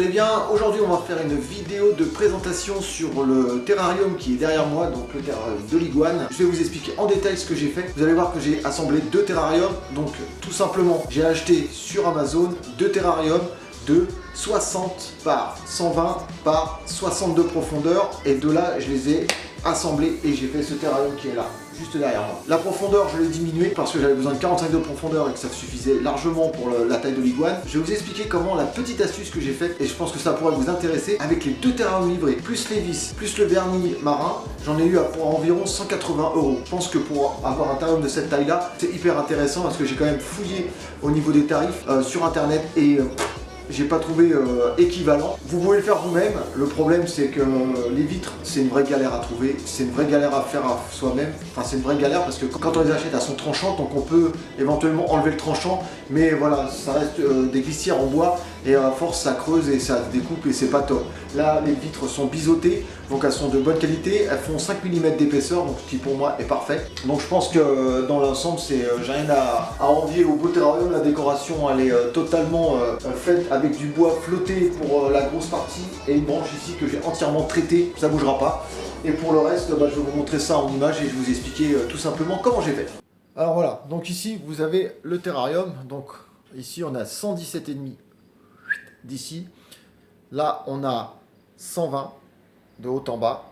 allez bien? Aujourd'hui on va faire une vidéo de présentation sur le terrarium qui est derrière moi, donc le terrarium de l'iguane. Je vais vous expliquer en détail ce que j'ai fait. Vous allez voir que j'ai assemblé deux terrariums, donc tout simplement j'ai acheté sur Amazon deux terrariums de 60 par 120 par 62 profondeur, et de là je les ai assemblés et j'ai fait ce terrarium qui est là, juste derrière moi. La profondeur je l'ai diminuée parce que j'avais besoin de 45 de profondeur et que ça suffisait largement pour la taille de l'iguane. Je vais vous expliquer comment la petite astuce que j'ai faite, et je pense que ça pourrait vous intéresser, avec les deux terrariums livrés, plus les vis, plus le vernis marin, j'en ai eu pour environ 180 €. Je pense que pour avoir un terrarium de cette taille là, c'est hyper intéressant parce que j'ai quand même fouillé au niveau des tarifs sur internet et j'ai pas trouvé équivalent. Vous pouvez le faire vous-même. Le problème c'est que les vitres, c'est une vraie galère à trouver, c'est une vraie galère à faire à soi-même. Enfin c'est une vraie galère parce que quand on les achète, elles sont tranchantes, donc on peut éventuellement enlever le tranchant, mais voilà, ça reste des glissières en bois et à force ça creuse et ça découpe et c'est pas top. Là les vitres sont biseautées, donc elles sont de bonne qualité, elles font 5 mm d'épaisseur, donc ce qui pour moi est parfait. Donc je pense que dans l'ensemble, j'ai rien à envier au beau terrarium. La décoration elle est totalement faite avec du bois flotté pour la grosse partie et une branche ici que j'ai entièrement traitée, ça bougera pas. Et pour le reste, je vais vous montrer ça en image et je vais vous expliquer tout simplement comment j'ai fait. Alors voilà, donc ici vous avez le terrarium, donc ici on a 117,5 d'ici, là on a 120 de haut en bas,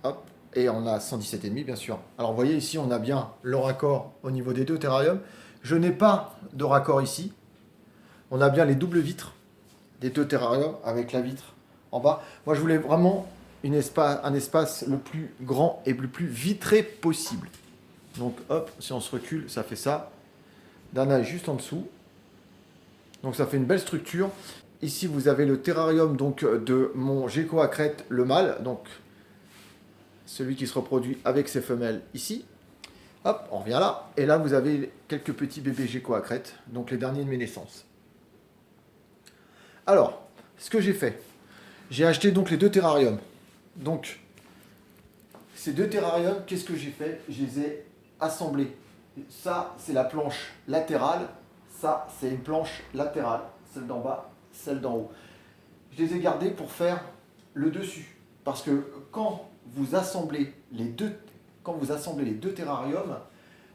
hop, et on a 117,5 bien sûr. Alors vous voyez ici on a bien le raccord au niveau des deux terrariums. Je n'ai pas de raccord ici. On a bien les doubles vitres des deux terrariums avec la vitre en bas. Moi je voulais vraiment un espace le plus grand et le plus vitré possible. Donc hop, si on se recule, ça fait ça. Dana est juste en dessous. Donc ça fait une belle structure. Ici vous avez le terrarium donc de mon gecko à crête, le mâle, donc celui qui se reproduit avec ses femelles ici. Hop, on revient là. Et là vous avez quelques petits bébés gecko à crête, donc les derniers de mes naissances. Alors, ce que j'ai fait, j'ai acheté donc les deux terrariums. Donc, ces deux terrariums, qu'est-ce que j'ai fait? Je les ai assemblés. Ça, c'est la planche latérale. Ça, c'est une planche latérale. Celle d'en bas, celle d'en haut. Je les ai gardés pour faire le dessus. Parce que quand vous assemblez les deux terrariums,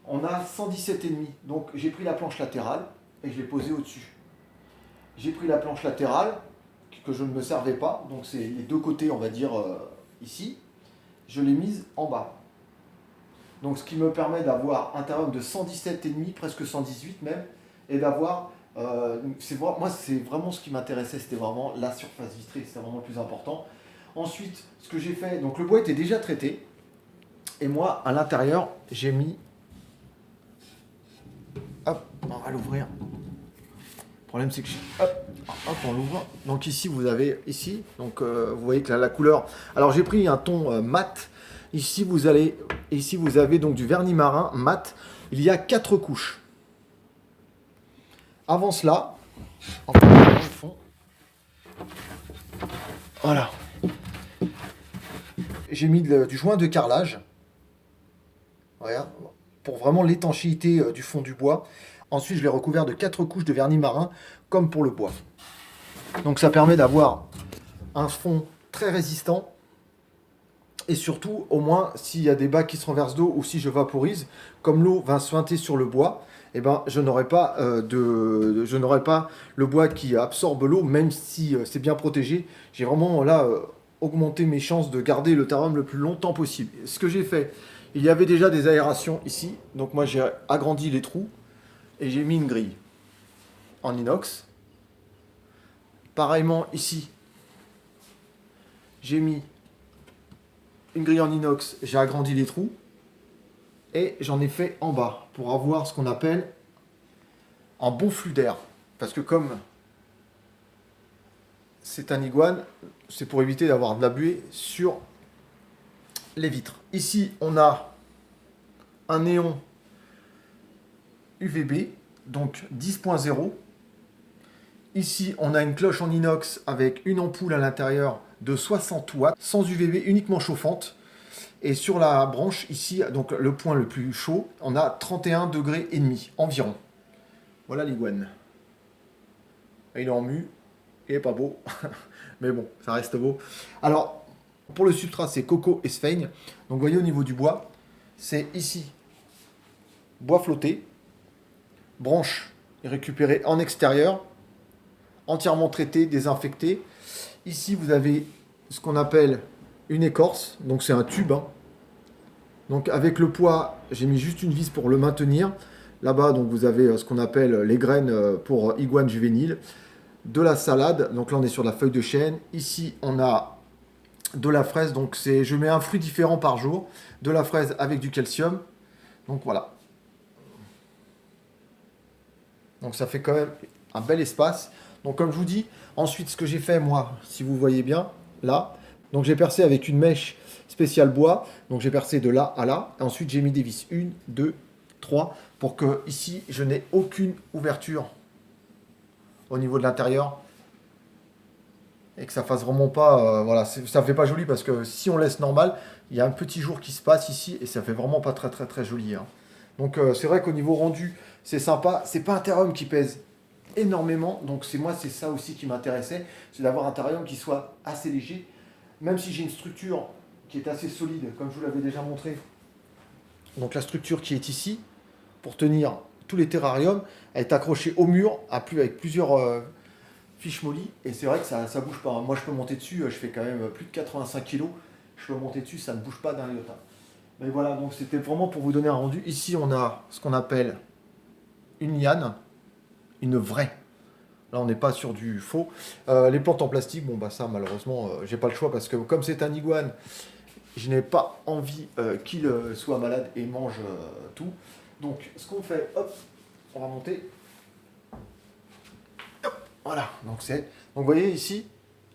on a 117,5. Donc, j'ai pris la planche latérale et je l'ai posée au-dessus. J'ai pris la planche latérale, que je ne me servais pas, donc c'est les deux côtés, on va dire, ici. Je l'ai mise en bas. Donc ce qui me permet d'avoir un terrarium de 117,5, presque 118 même, et d'avoir, moi c'est vraiment ce qui m'intéressait, c'était vraiment la surface vitrée, c'était vraiment le plus important. Ensuite, ce que j'ai fait, donc le bois était déjà traité, et moi, à l'intérieur, j'ai mis, hop, on va l'ouvrir. Le problème c'est que hop, on l'ouvre. Donc ici vous avez donc vous voyez que la couleur. Alors j'ai pris un ton mat. Ici vous avez donc du vernis marin mat. Il y a 4 couches. Avant cela, en fond. Voilà. J'ai mis du joint de carrelage. Voilà, pour vraiment l'étanchéité du fond du bois. Ensuite, je l'ai recouvert de 4 couches de vernis marin, comme pour le bois. Donc ça permet d'avoir un fond très résistant. Et surtout, au moins, s'il y a des bacs qui se renversent d'eau ou si je vaporise, comme l'eau va suinter sur le bois, eh ben, je n'aurai pas le bois qui absorbe l'eau, même si c'est bien protégé. J'ai vraiment là augmenté mes chances de garder le terrarium le plus longtemps possible. Ce que j'ai fait, il y avait déjà des aérations ici. Donc moi, j'ai agrandi les trous. Et j'ai mis une grille en inox. Pareillement ici, j'ai mis une grille en inox, j'ai agrandi les trous. Et j'en ai fait en bas pour avoir ce qu'on appelle un bon flux d'air. Parce que comme c'est un iguane, c'est pour éviter d'avoir de la buée sur les vitres. Ici, on a un néon UVB, donc 10.0. Ici, on a une cloche en inox avec une ampoule à l'intérieur de 60 watts, sans UVB, uniquement chauffante. Et sur la branche, ici, donc le point le plus chaud, on a 31 degrés et demi environ. Voilà l'iguane. Il est en mue. Il est pas beau, mais bon, ça reste beau. Alors, pour le substrat, c'est coco et sphaigne. Donc, vous voyez au niveau du bois, c'est ici, bois flotté, branche récupérée en extérieur, entièrement traité, désinfecté. Ici, vous avez ce qu'on appelle une écorce, donc c'est un tube. Hein. Donc avec le poids, j'ai mis juste une vis pour le maintenir. Là-bas, donc vous avez ce qu'on appelle les graines pour iguane juvénile, de la salade. Donc là, on est sur la feuille de chêne. Ici, on a de la fraise. Donc je mets un fruit différent par jour. De la fraise avec du calcium. Donc voilà. Donc ça fait quand même un bel espace. Donc comme je vous dis, ensuite ce que j'ai fait moi, si vous voyez bien, là, donc j'ai percé avec une mèche spéciale bois. Donc j'ai percé de là à là. Et ensuite j'ai mis des vis 1, 2, 3 pour que ici je n'ai aucune ouverture au niveau de l'intérieur. Et que ça fasse vraiment pas, voilà, ça fait pas joli parce que si on laisse normal, il y a un petit jour qui se passe ici et ça fait vraiment pas très joli. Hein. Donc c'est vrai qu'au niveau rendu, c'est sympa. C'est pas un terrarium qui pèse énormément, donc c'est ça aussi qui m'intéressait, c'est d'avoir un terrarium qui soit assez léger, même si j'ai une structure qui est assez solide, comme je vous l'avais déjà montré. Donc la structure qui est ici, pour tenir tous les terrariums, elle est accrochée au mur, avec plusieurs fiches mollies, et c'est vrai que ça bouge pas. Moi je peux monter dessus, je fais quand même plus de 85 kg, je peux monter dessus, ça ne bouge pas d'un iota. Mais voilà, donc c'était vraiment pour vous donner un rendu. Ici on a ce qu'on appelle une liane, une vraie. Là, on n'est pas sur du faux. Les plantes en plastique, bon, bah ça, malheureusement, j'ai pas le choix parce que comme c'est un iguane, je n'ai pas envie qu'il soit malade et mange tout. Donc, ce qu'on fait, hop, on va monter. Hop, voilà. Donc, vous voyez ici,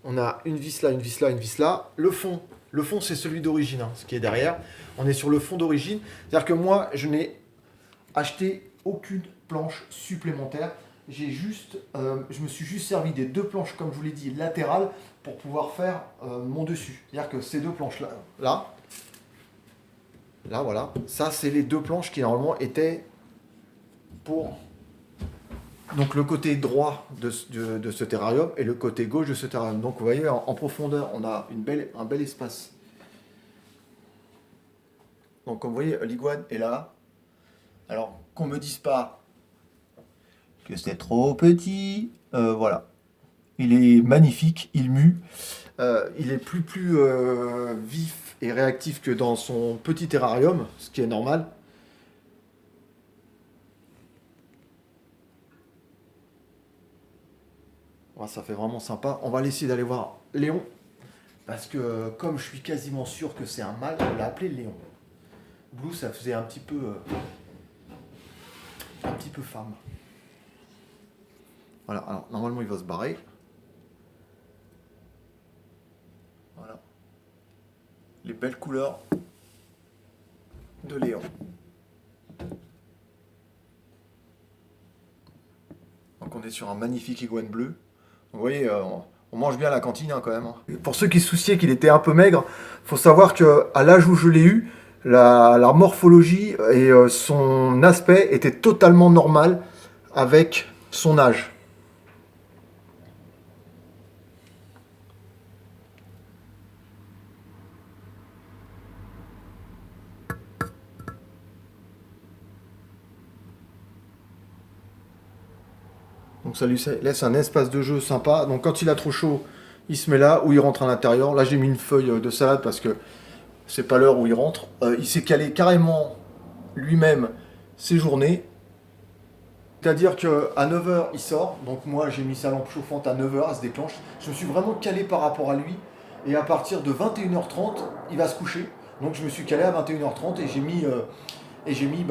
on a une vis là, une vis là, une vis là. Le fond, c'est celui d'origine, hein, ce qui est derrière. On est sur le fond d'origine. C'est-à-dire que moi, je n'ai acheté aucune planche supplémentaire. Je me suis juste servi des 2 planches, comme je vous l'ai dit, latérales, pour pouvoir faire mon dessus. C'est-à-dire que ces 2 planches-là, là, voilà, ça, c'est les 2 planches qui, normalement, étaient pour donc, le côté droit de ce terrarium et le côté gauche de ce terrarium. Donc, vous voyez, en profondeur, on a un bel espace. Donc, comme vous voyez, l'iguane est là. Alors, qu'on ne me dise pas que c'est trop petit, voilà. Il est magnifique, il mue, il est plus vif et réactif que dans son petit terrarium, ce qui est normal. Voilà, ça fait vraiment sympa. On va essayer d'aller voir Léon, parce que comme je suis quasiment sûr que c'est un mâle, on l'a appelé Léon. Blue, ça faisait un petit peu femme. Voilà, alors normalement il va se barrer. Voilà. Les belles couleurs de Léon. Donc on est sur un magnifique iguane bleu. Vous voyez, on mange bien à la cantine hein, quand même. Hein. Pour ceux qui se souciaient qu'il était un peu maigre, il faut savoir qu'à l'âge où je l'ai eu, la morphologie et son aspect étaient totalement normal avec son âge. Donc ça lui laisse un espace de jeu sympa. Donc quand il a trop chaud, il se met là ou il rentre à l'intérieur. Là j'ai mis une feuille de salade parce que c'est pas l'heure où il rentre. Il s'est calé carrément lui-même ses journées. C'est-à-dire qu'à 9 h il sort. Donc moi j'ai mis sa lampe chauffante à 9 h, elle se déclenche. Je me suis vraiment calé par rapport à lui. Et à partir de 21 h 30, il va se coucher. Donc je me suis calé à 21 h 30 et j'ai mis... j'ai mis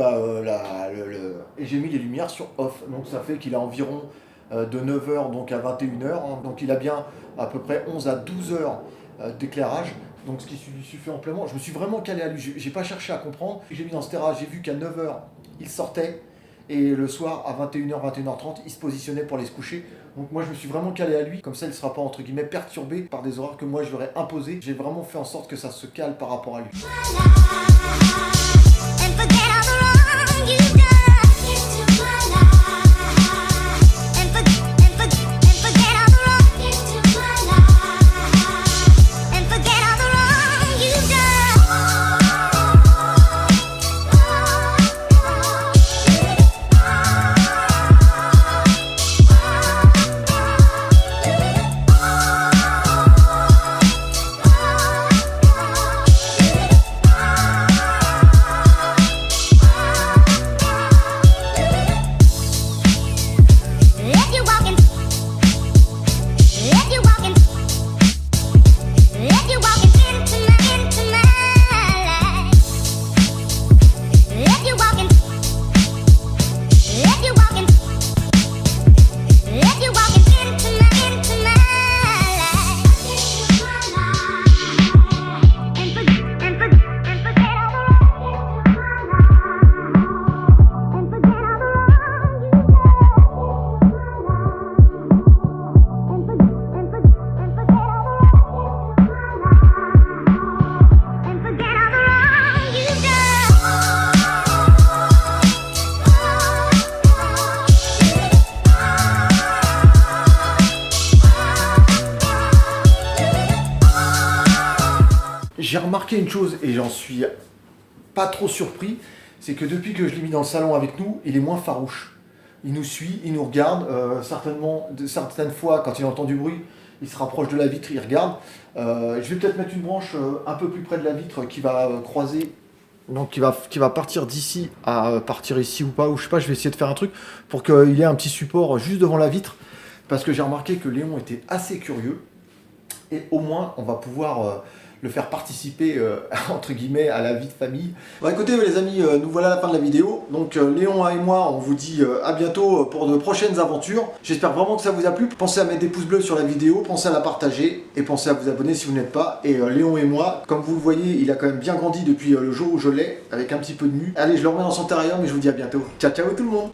les lumières sur off, donc ça fait qu'il a environ de 9 h donc à 21 h, hein. Donc il a bien à peu près 11 à 12 heures d'éclairage, donc ce qui lui suffit amplement. Je me suis vraiment calé à lui, j'ai pas cherché à comprendre, j'ai mis dans ce terrain, j'ai vu qu'à 9 h il sortait, et le soir à 21 h, 21 h 30 il se positionnait pour aller se coucher. Donc moi je me suis vraiment calé à lui, comme ça il ne sera pas entre guillemets perturbé par des horaires que moi je lui aurais imposés. J'ai vraiment fait en sorte que ça se cale par rapport à lui. remarqué une chose et j'en suis pas trop surpris, c'est que depuis que je l'ai mis dans le salon avec nous, il est moins farouche. Il nous suit, il nous regarde, certaines fois quand il entend du bruit, il se rapproche de la vitre, il regarde. Je vais peut-être mettre une branche un peu plus près de la vitre qui va croiser, donc qui va partir d'ici à partir ici ou pas, ou je sais pas, je vais essayer de faire un truc pour qu'il ait un petit support juste devant la vitre, parce que j'ai remarqué que Léon était assez curieux, et au moins on va pouvoir le faire participer entre guillemets à la vie de famille. Bon écoutez les amis, nous voilà à la fin de la vidéo. Donc Léon et moi on vous dit à bientôt pour de prochaines aventures. J'espère vraiment que ça vous a plu. Pensez à mettre des pouces bleus sur la vidéo, pensez à la partager et pensez à vous abonner si vous n'êtes pas. Et Léon et moi, comme vous le voyez, il a quand même bien grandi depuis le jour où je l'ai, avec un petit peu de mue. Allez, je le remets dans son terrarium et je vous dis à bientôt. Ciao ciao tout le monde.